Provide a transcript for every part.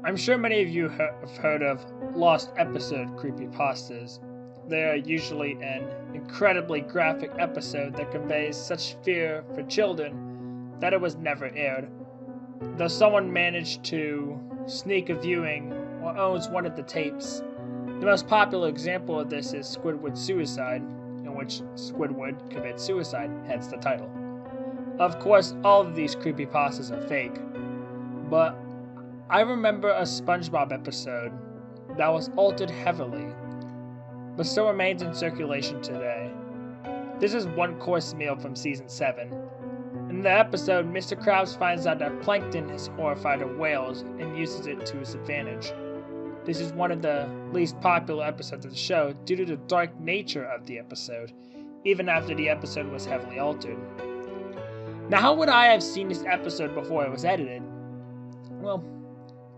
I'm sure many of you have heard of lost episode creepypastas. They are usually an incredibly graphic episode that conveys such fear for children that it was never aired. Though someone managed to sneak a viewing or owns one of the tapes, the most popular example of this is Squidward Suicide, in which Squidward commits suicide, hence the title. Of course, all of these creepypastas are fake, but I remember a SpongeBob episode that was altered heavily, but still remains in circulation today. This is One Course Meal from Season 7. In the episode, Mr. Krabs finds out that Plankton is horrified of whales and uses it to his advantage. This is one of the least popular episodes of the show due to the dark nature of the episode, even after the episode was heavily altered. Now, how would I have seen this episode before it was edited? Well,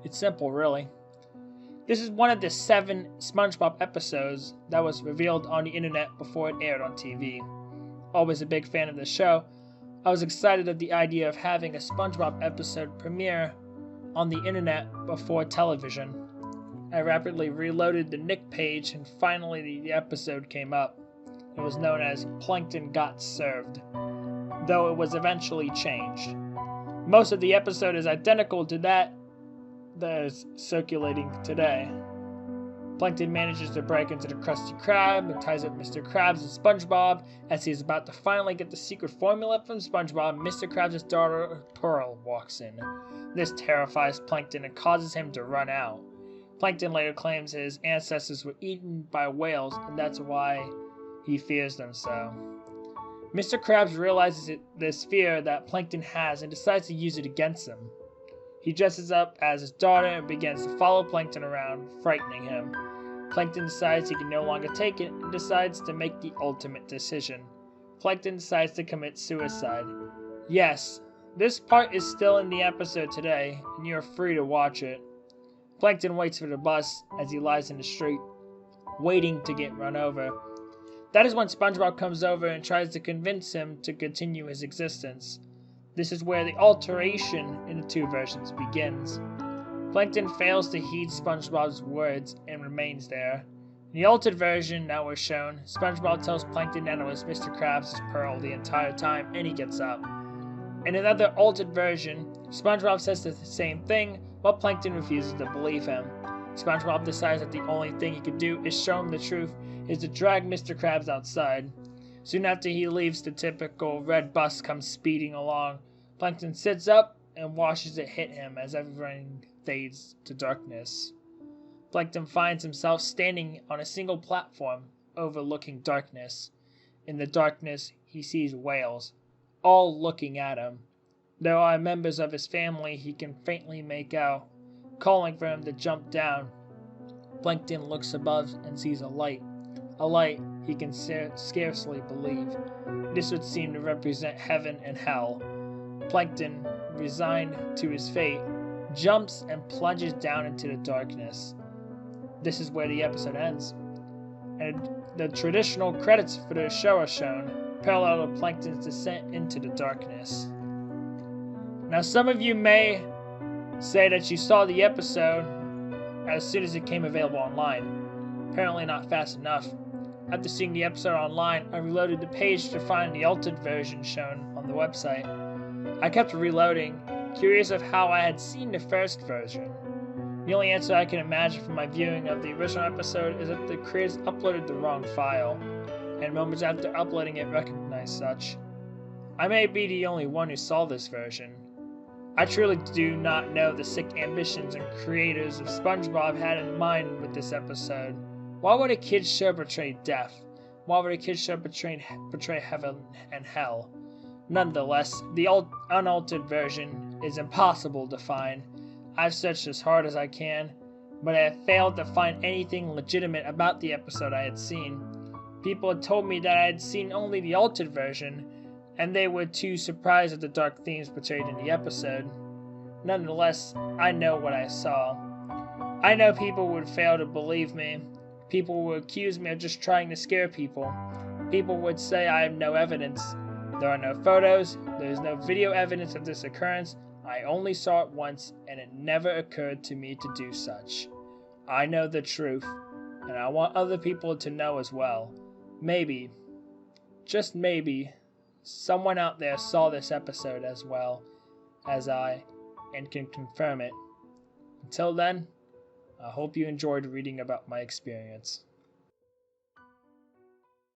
it's simple, really. This is one of the 7 SpongeBob episodes that was revealed on the internet before it aired on TV. Always a big fan of the show, I was excited at the idea of having a SpongeBob episode premiere on the internet before television. I rapidly reloaded the Nick page and finally the episode came up. It was known as Plankton Got Served, though it was eventually changed. Most of the episode is identical to that is circulating today. Plankton manages to break into the Krusty Krab and ties up Mr. Krabs and SpongeBob. As he is about to finally get the secret formula from SpongeBob, Mr. Krabs' daughter Pearl walks in. This terrifies Plankton and causes him to run out. Plankton later claims his ancestors were eaten by whales and that's why he fears them so. Mr. Krabs realizes this fear that Plankton has and decides to use it against him. He dresses up as his daughter and begins to follow Plankton around, frightening him. Plankton decides he can no longer take it and decides to make the ultimate decision. Plankton decides to commit suicide. Yes, this part is still in the episode today, and you're free to watch it. Plankton waits for the bus as he lies in the street, waiting to get run over. That is when SpongeBob comes over and tries to convince him to continue his existence. This is where the alteration in the 2 versions begins. Plankton fails to heed SpongeBob's words and remains there. In the altered version that was shown, SpongeBob tells Plankton that it was Mr. Krabs' Pearl the entire time and he gets up. In another altered version, SpongeBob says the same thing, but Plankton refuses to believe him. SpongeBob decides that the only thing he can do is show him the truth is to drag Mr. Krabs outside. Soon after he leaves, the typical red bus comes speeding along. Plankton sits up and watches it hit him as everything fades to darkness. Plankton finds himself standing on a single platform overlooking darkness. In the darkness, he sees whales, all looking at him. There are members of his family he can faintly make out, calling for him to jump down. Plankton looks above and sees a light he can scarcely believe. This would seem to represent heaven and hell. Plankton, resigned to his fate, jumps and plunges down into the darkness. This is where the episode ends, and the traditional credits for the show are shown, parallel to Plankton's descent into the darkness. Now, some of you may say that you saw the episode as soon as it came available online. Apparently not fast enough. After seeing the episode online, I reloaded the page to find the altered version shown on the website. I kept reloading, curious of how I had seen the first version. The only answer I can imagine from my viewing of the original episode is that the creators uploaded the wrong file, and moments after uploading it recognized such. I may be the only one who saw this version. I truly do not know the sick ambitions and creators of SpongeBob had in mind with this episode. Why would a kids show portray death? Why would a kids show portray heaven and hell? Nonetheless, the unaltered version is impossible to find. I've searched as hard as I can, but I have failed to find anything legitimate about the episode I had seen. People had told me that I had seen only the altered version, and they were too surprised at the dark themes portrayed in the episode. Nonetheless, I know what I saw. I know people would fail to believe me. People would accuse me of just trying to scare people. People would say I have no evidence. There are no photos, there is no video evidence of this occurrence. I only saw it once, and it never occurred to me to do such. I know the truth, and I want other people to know as well. Maybe, just maybe, someone out there saw this episode as well as I and can confirm it. Until then, I hope you enjoyed reading about my experience.